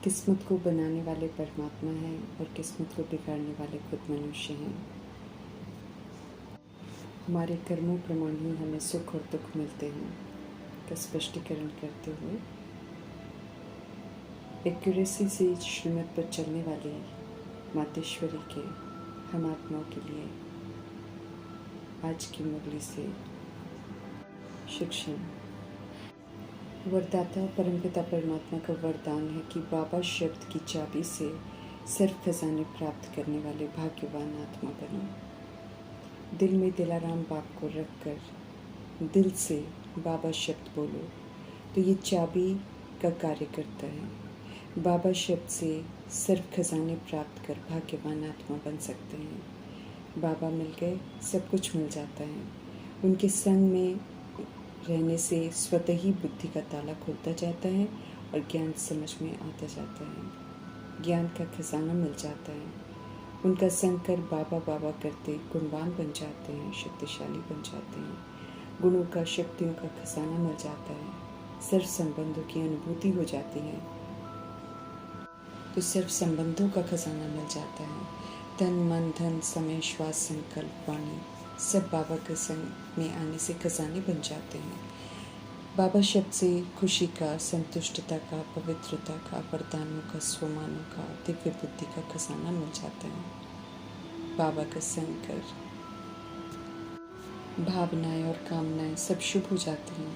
किस्मत को बनाने वाले परमात्मा हैं और किस्मत को बिगाड़ने वाले खुद मनुष्य हैं। हमारे कर्मों प्रमाण ही हमें सुख और दुख मिलते हैं का स्पष्टीकरण करते हुए एक्यूरेसी से श्रीमत पर चलने वाली मातेश्वरी के हम आत्माओं के लिए आज की मुरली से शिक्षण। वरदाता परमपिता परमात्मा का वरदान है कि बाबा शब्द की चाबी से सिर्फ खजाने प्राप्त करने वाले भाग्यवान आत्मा बनो। दिल में दिलाराम बाप को रखकर दिल से बाबा शब्द बोलो तो ये चाबी का कार्य करता है। बाबा शब्द से सिर्फ खजाने प्राप्त कर भाग्यवान आत्मा बन सकते हैं। बाबा मिल गए सब कुछ मिल जाता है। उनके संग में रहने से स्वतः ही बुद्धि का ताला खुलता जाता है और ज्ञान समझ में आता जाता है। ज्ञान का खजाना मिल जाता है। उनका संग कर बाबा बाबा करते गुणवान बन जाते हैं, शक्तिशाली बन जाते हैं। गुणों का शक्तियों का खजाना मिल जाता है। सिर्फ संबंधों की अनुभूति हो जाती है तो सिर्फ संबंधों का खजाना मिल जाता है। तन मन धन समय श्वास संकल्प वाणी सब बाबा के संग में आने से खजाने बन जाते हैं। बाबा शब्द से खुशी का, संतुष्टता का, पवित्रता का, वरदानों का, स्वमानों का, दिव्य बुद्धि का खजाना मिल जाता है। बाबा का संग कर भावनाएं और कामनाएं सब शुभ हो जाती हैं।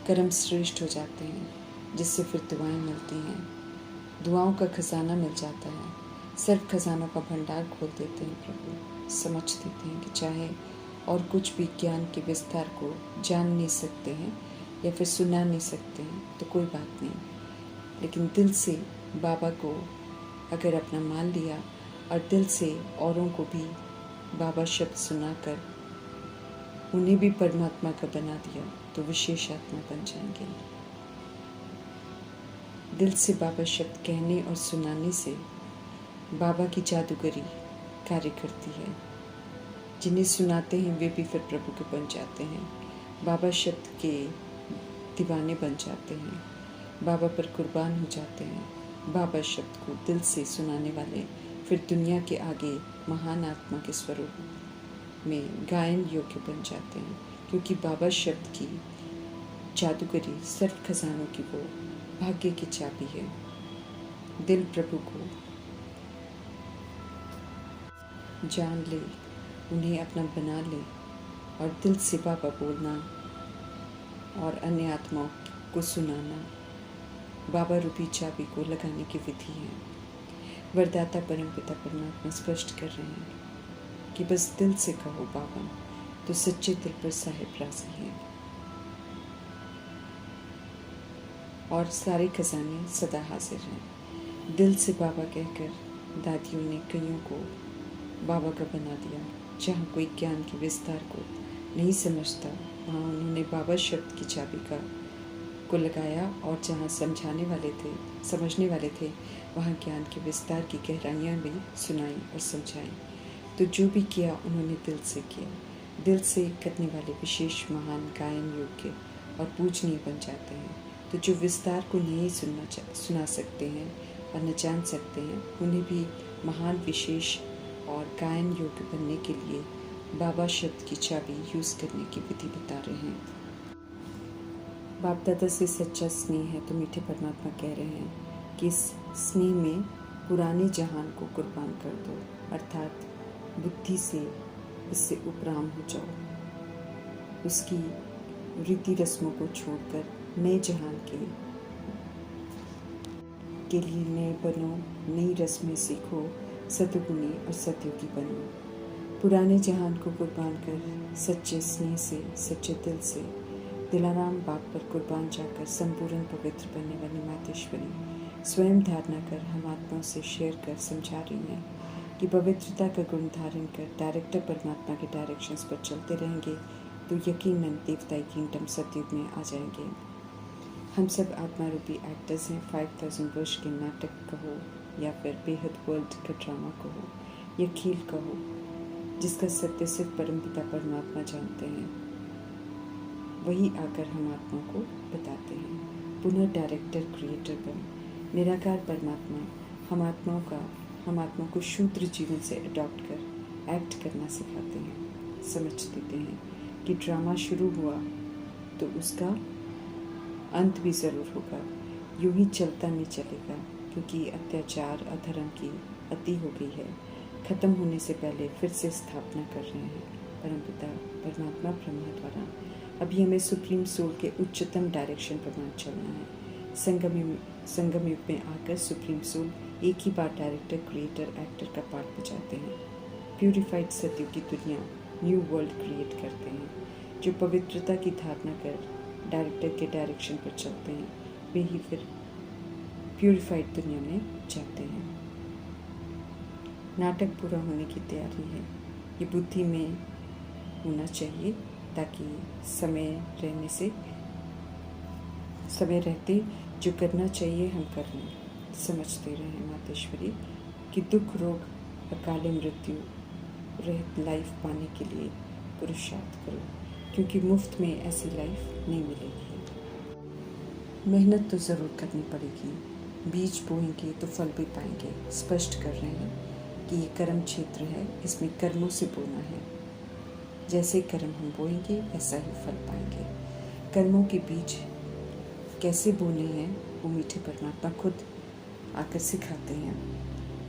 कर्म श्रेष्ठ हो जाते हैं जिससे फिर दुआएं मिलती हैं। दुआओं का खजाना मिल जाता है। सिर्फ खजानों का भंडार खोल देते हैं प्रभु। समझ देते हैं कि चाहे और कुछ भी ज्ञान के विस्तार को जान नहीं सकते हैं या फिर सुना नहीं सकते हैं तो कोई बात नहीं, लेकिन दिल से बाबा को अगर अपना मान लिया और दिल से औरों को भी बाबा शब्द सुनाकर उन्हें भी परमात्मा का बना दिया तो विशेष आत्मा बन जाएंगे। दिल से बाबा शब्द कहने और सुनाने से बाबा की जादूगरी कार्य करती है। जिन्हें सुनाते हैं वे भी फिर प्रभु के बन जाते हैं। बाबा शब्द के दीवाने बन जाते हैं। बाबा पर कुर्बान हो जाते हैं। बाबा शब्द को दिल से सुनाने वाले फिर दुनिया के आगे महान आत्मा के स्वरूप में गायन योग्य बन जाते हैं, क्योंकि बाबा शब्द की जादूगरी सिर्फ खजानों की वो भाग्य की चाबी है। दिल प्रभु को जान ले, उन्हें अपना बना ले और दिल से बाबा बोलना और अन्य आत्माओं को सुनाना बाबा रूपी चाबी को लगाने की विधि है। वरदाता परमपिता परमात्मा स्पष्ट कर रहे हैं कि बस दिल से कहो बाबा तो सच्चे दिल पर साहिब राजी है और सारे खजाने सदा हाजिर हैं। दिल से बाबा कहकर दादियों ने कईयों को बाबा का बना दिया। जहाँ कोई ज्ञान के विस्तार को नहीं समझता वहाँ उन्होंने बाबा शब्द की चाबी को लगाया और जहाँ समझने वाले थे वहाँ ज्ञान के विस्तार की गहराइयाँ भी सुनाई और समझाई। तो जो भी किया उन्होंने दिल से किया। दिल से करने वाले विशेष महान गायन योग्य और पूजनीय बन जाते हैं। तो जो विस्तार को नहीं सुना सकते हैं और न जान सकते हैं उन्हें भी महान विशेष और गायन योग्य बनने के लिए बाबा शब्द की चाबी यूज़ करने की विधि बता रहे हैं। बाप दादा से सच्चा स्नेह है तो मीठे परमात्मा कह रहे हैं कि इस स्नेह में पुराने जहान को कुर्बान कर दो, अर्थात बुद्धि से इससे उपराम हो जाओ। उसकी रीति रस्मों को छोड़कर नए जहान के लिए नए बनो, नई रस्में सीखो, सतगुणी और सतयुगी बनो। पुराने जहान को कुर्बान कर सच्चे स्नेह से, सच्चे दिल से दिलाराम बाप पर कुर्बान जाकर संपूर्ण पवित्र बनने वाली मातेश्वरी स्वयं धारणा कर हम आत्माओं से शेयर कर समझा रही हैं कि पवित्रता का गुण धारण कर डायरेक्टर परमात्मा के डायरेक्शंस पर चलते रहेंगे तो यकीनन देवताई किंगडम सतयुग में आ जाएंगे। हम सब आत्मा रूपी एक्टर्स हैं। 5000 वर्ष के नाटक कहो या फिर बेहद वर्ल्ड का ड्रामा कहो या खेल कहो, जिसका सत्य सिर्फ परमपिता परमात्मा जानते हैं, वही आकर हम आत्मा को बताते हैं। पुनः डायरेक्टर क्रिएटर बन निराकार परमात्मा हम आत्माओं को शूद्र जीवन से अडॉप्ट कर एक्ट करना सिखाते हैं। समझ देते हैं कि ड्रामा शुरू हुआ तो उसका अंत भी ज़रूर होगा, यूं ही चलता नहीं चलेगा, क्योंकि अत्याचार अधर्म की अति हो गई है। ख़त्म होने से पहले फिर से स्थापना कर रहे हैं परमपिता परमात्मा ब्रह्मा द्वारा। अभी हमें सुप्रीम सोल के उच्चतम डायरेक्शन पर मान चलना है। संगम युग में आकर सुप्रीम सोल एक ही बार डायरेक्टर, क्रिएटर, एक्टर का पार्ट बजाते हैं। प्यूरिफाइड सत्युग की दुनिया, न्यू वर्ल्ड क्रिएट करते हैं। जो पवित्रता की धारणा कर डायरेक्टर के डायरेक्शन पर चलते हैं, वे ही फिर प्यूरिफाइड दुनिया में जाते हैं। नाटक पूरा होने की तैयारी है। ये बुद्धि में होना चाहिए ताकि समय रहते जो करना चाहिए हम कर लें। समझते रहें मातेश्वरी कि दुख, रोग, अकाले मृत्यु रहित लाइफ पाने के लिए पुरुषार्थ करो, क्योंकि मुफ्त में ऐसी लाइफ नहीं मिलेगी। मेहनत तो ज़रूर करनी पड़ेगी। बीज बोएंगे तो फल भी पाएंगे। स्पष्ट कर रहे हैं कि ये कर्म क्षेत्र है, इसमें कर्मों से बोना है। जैसे कर्म हम बोएंगे वैसा ही फल पाएंगे। कर्मों के बीज कैसे बोने हैं वो मीठे परमात्मा खुद आकर सिखाते हैं।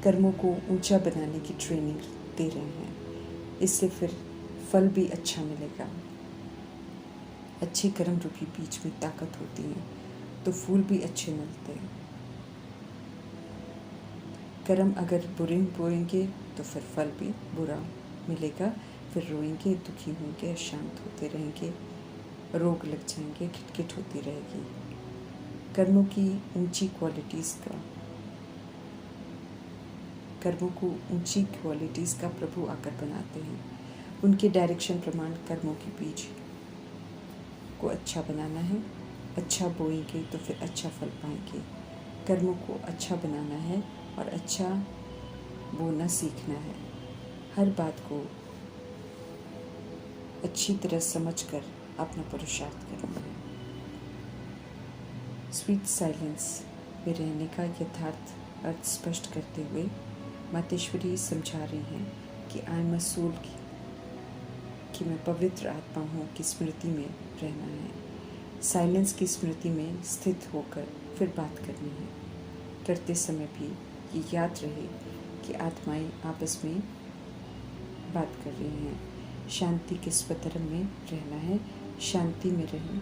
कर्मों को ऊंचा बनाने की ट्रेनिंग दे रहे हैं। इससे फिर फल भी अच्छा मिलेगा। अच्छे कर्म रूपी बीज में ताकत होती है तो फूल भी अच्छे मिलते हैं। कर्म अगर बुरे बोएंगे तो फिर फल भी बुरा मिलेगा। फिर रोएंगे, दुखी होंगे, अशांत होते रहेंगे, रोग लग जाएंगे, खिटखिट होती रहेगी। कर्मों को ऊंची क्वालिटीज़ का प्रभु आकर बनाते हैं। उनके डायरेक्शन प्रमाण कर्मों के बीज को अच्छा बनाना है। अच्छा बोएंगे तो फिर अच्छा फल पाएंगे। कर्मों को अच्छा बनाना है और अच्छा बोना सीखना है। हर बात को अच्छी तरह समझकर अपना पुरुषार्थ करना है। स्वीट साइलेंस में रहने का यथार्थ अर्थ स्पष्ट करते हुए मातेश्वरी समझा रही हैं कि आई एम अ सोल कि मैं पवित्र आत्मा हूँ की स्मृति में रहना है। साइलेंस की स्मृति में स्थित होकर फिर बात करनी है। करते समय भी ये याद रहे कि आत्माएं आपस में बात कर रही हैं। शांति के स्वतरम में रहना है। शांति में रहें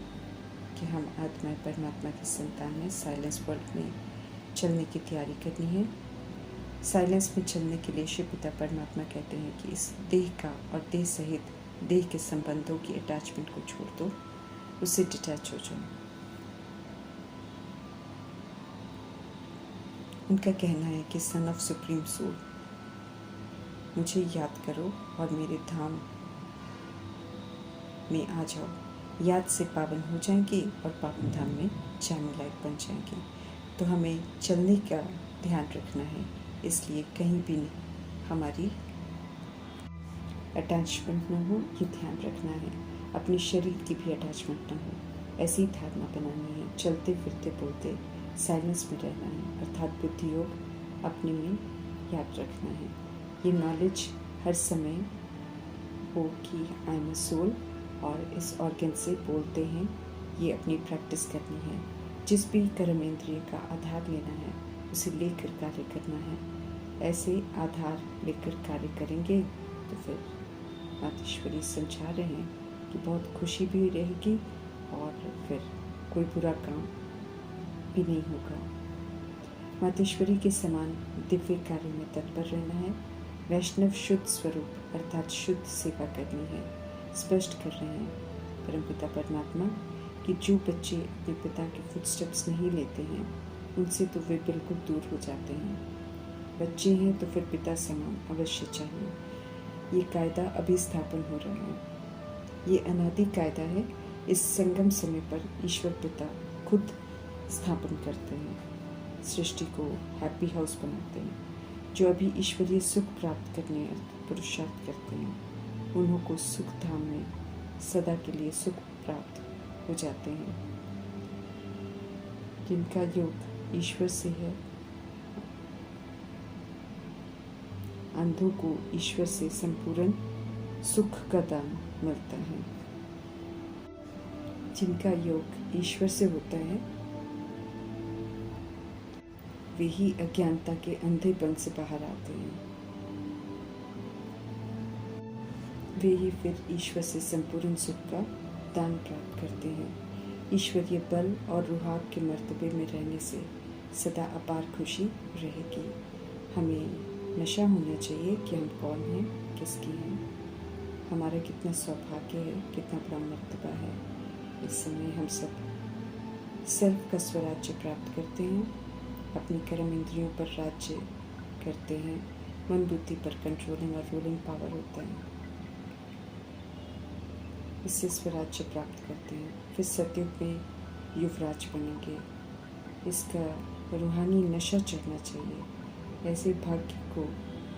कि हम आत्माएं परमात्मा की संतान हैं। साइलेंस वर्ल्ड में चलने की तैयारी करनी है। साइलेंस में चलने के लिए शिव पिता परमात्मा कहते हैं कि इस देह का और देह सहित देह के संबंधों की अटैचमेंट को छोड़ दो, उससे डिटैच हो जाओ। उनका कहना है कि सन ऑफ सुप्रीम सोल, मुझे याद करो और मेरे धाम में आ जाओ। याद से पावन हो जाएंगे और पावन धाम में जाने लायक बन जाएंगे। तो हमें चलने का ध्यान रखना है, इसलिए कहीं भी हमारी अटैचमेंट न हो, ये ध्यान रखना है। अपने शरीर की भी अटैचमेंट न हो, ऐसी धारणा बनानी है। चलते फिरते बोलते साइलेंस में रहना है, अर्थात बुद्धि योग अपने में याद रखना है। ये नॉलेज हर समय हो कि आई एम अ सोल और इस ऑर्गन से बोलते हैं, ये अपनी प्रैक्टिस करनी है। जिस भी कर्म इंद्रिय का आधार लेना है उसे लेकर कार्य करना है। ऐसे आधार लेकर कार्य करेंगे तो फिर मातेश्वरी समझा रहे हैं कि बहुत खुशी भी रहेगी और फिर कोई बुरा काम भी नहीं होगा। मातेश्वरी के समान दिव्य कार्य में तत्पर रहना है। वैष्णव शुद्ध स्वरूप अर्थात शुद्ध सेवा करनी है। स्पष्ट कर रहे हैं परमपिता परमात्मा कि जो बच्चे अपने पिता के फुटस्टेप्स नहीं लेते हैं उनसे तो वे बिल्कुल दूर हो जाते हैं। बच्चे हैं तो फिर पिता समान अवश्य चाहिए। ये कायदा अभी स्थापन हो रहा है। ये अनादि कायदा है। इस संगम समय पर ईश्वर पिता खुद स्थापन करते हैं, सृष्टि को हैप्पी हाउस बनाते हैं। जो अभी ईश्वरीय सुख प्राप्त करने पुरुषार्थ करते हैं उन्हों को सुख धाम में सदा के लिए सुख प्राप्त हो जाते हैं। जिनका योग ईश्वर से है, अंधों को ईश्वर से संपूर्ण सुख का दान मिलता है। जिनका योग ईश्वर से होता है वे ही अज्ञानता के अंधेपन से बाहर आते हैं। वे ही फिर ईश्वर से संपूर्ण सुख का दान प्राप्त करते हैं। ईश्वरीय बल और रूहाब के मर्तबे में रहने से सदा अपार खुशी रहेगी। हमें नशा होना चाहिए कि हम कौन हैं, किसकी हैं, हमारा कितना सौभाग्य है, कितना बड़ा मर्तबा है। इस समय हम सब सेल्फ का स्वराज्य प्राप्त करते हैं, अपनी कर्म इंद्रियों पर राज्य करते हैं, मन बुद्धि पर कंट्रोलिंग और रूलिंग पावर होता है, इससे स्वराज्य प्राप्त करते हैं। फिर सतयुग में युवराज बनेंगे। इसका रूहानी नशा चढ़ना चाहिए। ऐसे भाग्य को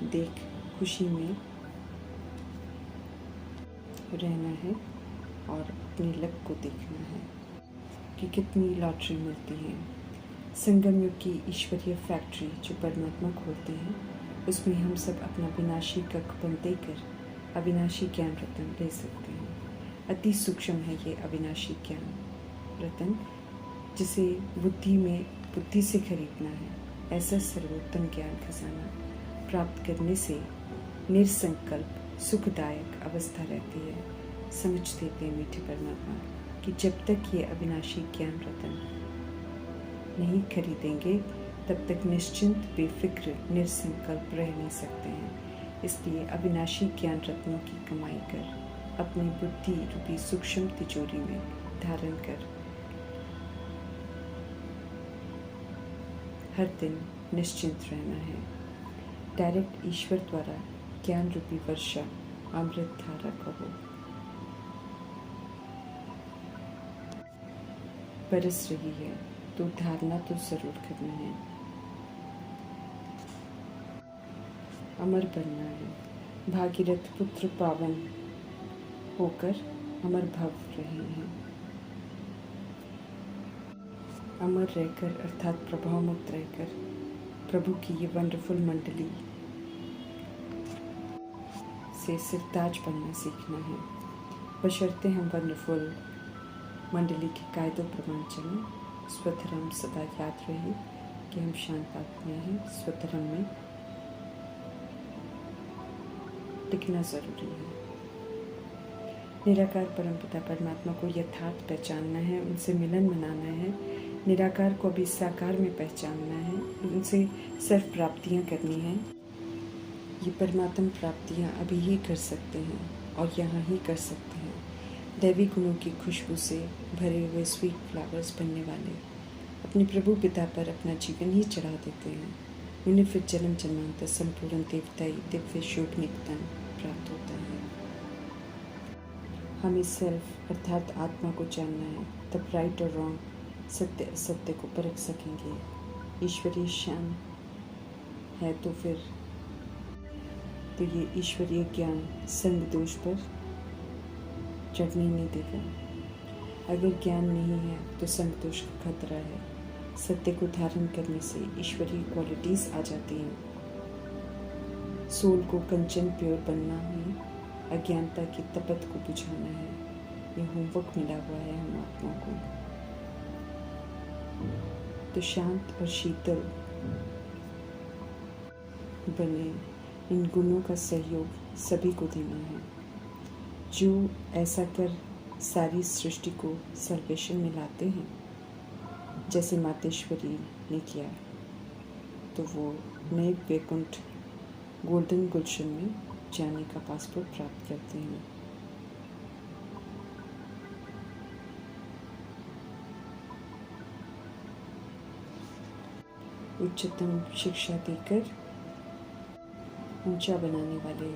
देख खुशी में रहना है और अपने लक को देखना है कि कितनी लॉटरी मिलती है। संगम युग की ईश्वरीय फैक्ट्री जो परमात्मा खोलते हैं, उसमें हम सब अपना विनाशी कक्षपन देकर अविनाशी ज्ञान रतन ले सकते हैं। अति सूक्ष्म है ये अविनाशी ज्ञान रतन, जिसे बुद्धि से खरीदना है। ऐसा सर्वोत्तम ज्ञान खजाना प्राप्त करने से निरसंकल्प सुखदायक अवस्था रहती है। समझते थे मीठे परमात्मा कि जब तक ये अविनाशी ज्ञान रतन नहीं खरीदेंगे तब तक निश्चिंत बेफिक्र निरसंकल्प रह नहीं सकते हैं। इसलिए अविनाशी ज्ञान रत्नों की कमाई कर अपनी बुद्धि रूपी सूक्ष्म तिजोरी में धारण कर हर दिन निश्चिंत रहना है। डायरेक्ट ईश्वर द्वारा ज्ञान रूपी वर्षा अमृत धारा कहो बरस रही है, तो धारणा तो जरूर करना है। अमर बनना है। भागीरथ पुत्र पावन होकर अमर भव रहे हैं। अमर रहकर अर्थात प्रभाव मुक्त रहकर प्रभु की ये वंडरफुल मंडली से सिरताज बनना सीखना है। बशर्ते हम वंडरफुल मंडली के कायदों प्रमाण चलें। स्वधर्म सदा याद रहे कि हम शांत आत्मा हैं। स्वधर्म में टिकना जरूरी है। निराकार परमपिता परमात्मा को यथार्थ पहचानना है, उनसे मिलन मनाना है। निराकार को भी साकार में पहचानना है, उनसे सर्व प्राप्तियां करनी है। ये परमात्म प्राप्तियां अभी ही कर सकते हैं और यहाँ ही कर सकते हैं। दैवी गुणों की खुशबू से भरे हुए स्वीट फ्लावर्स बनने वाले अपने प्रभु पिता पर अपना जीवन ही चढ़ा देते हैं। उन्हें फिर जन्म जन्मांतर संपूर्ण देवताई दिव्य शोक निकटन प्राप्त होता है। हमें सेल्फ अर्थात आत्मा को जानना है, तब राइट और रॉन्ग, सत्य असत्य को परख सकेंगे। ईश्वरीय शान है तो फिर ये ईश्वरीय ज्ञान संग दोष पर चढ़ने नहीं देगा। अगर ज्ञान नहीं है तो संग दोष का खतरा है। सत्य को धारण करने से ईश्वरीय क्वालिटीज आ जाती हैं। सोल को कंचन प्योर बनना है, अज्ञानता की तपत को बुझाना है। ये होमवर्क मिला हुआ है हम आत्मा को। तो शांत और शीतल बने इन गुणों का सहयोग सभी को देना है। जो ऐसा कर सारी सृष्टि को सर्वेशन में लाते हैं, जैसे मातेश्वरी ने किया, तो वो नए वैकुंठ गोल्डन गुलशन में जाने का पासपोर्ट प्राप्त करते हैं। उच्चतम शिक्षा देकर ऊंचा बनाने वाले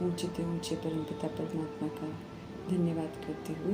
ऊंचे परमपिता परमात्मा का धन्यवाद करते हुए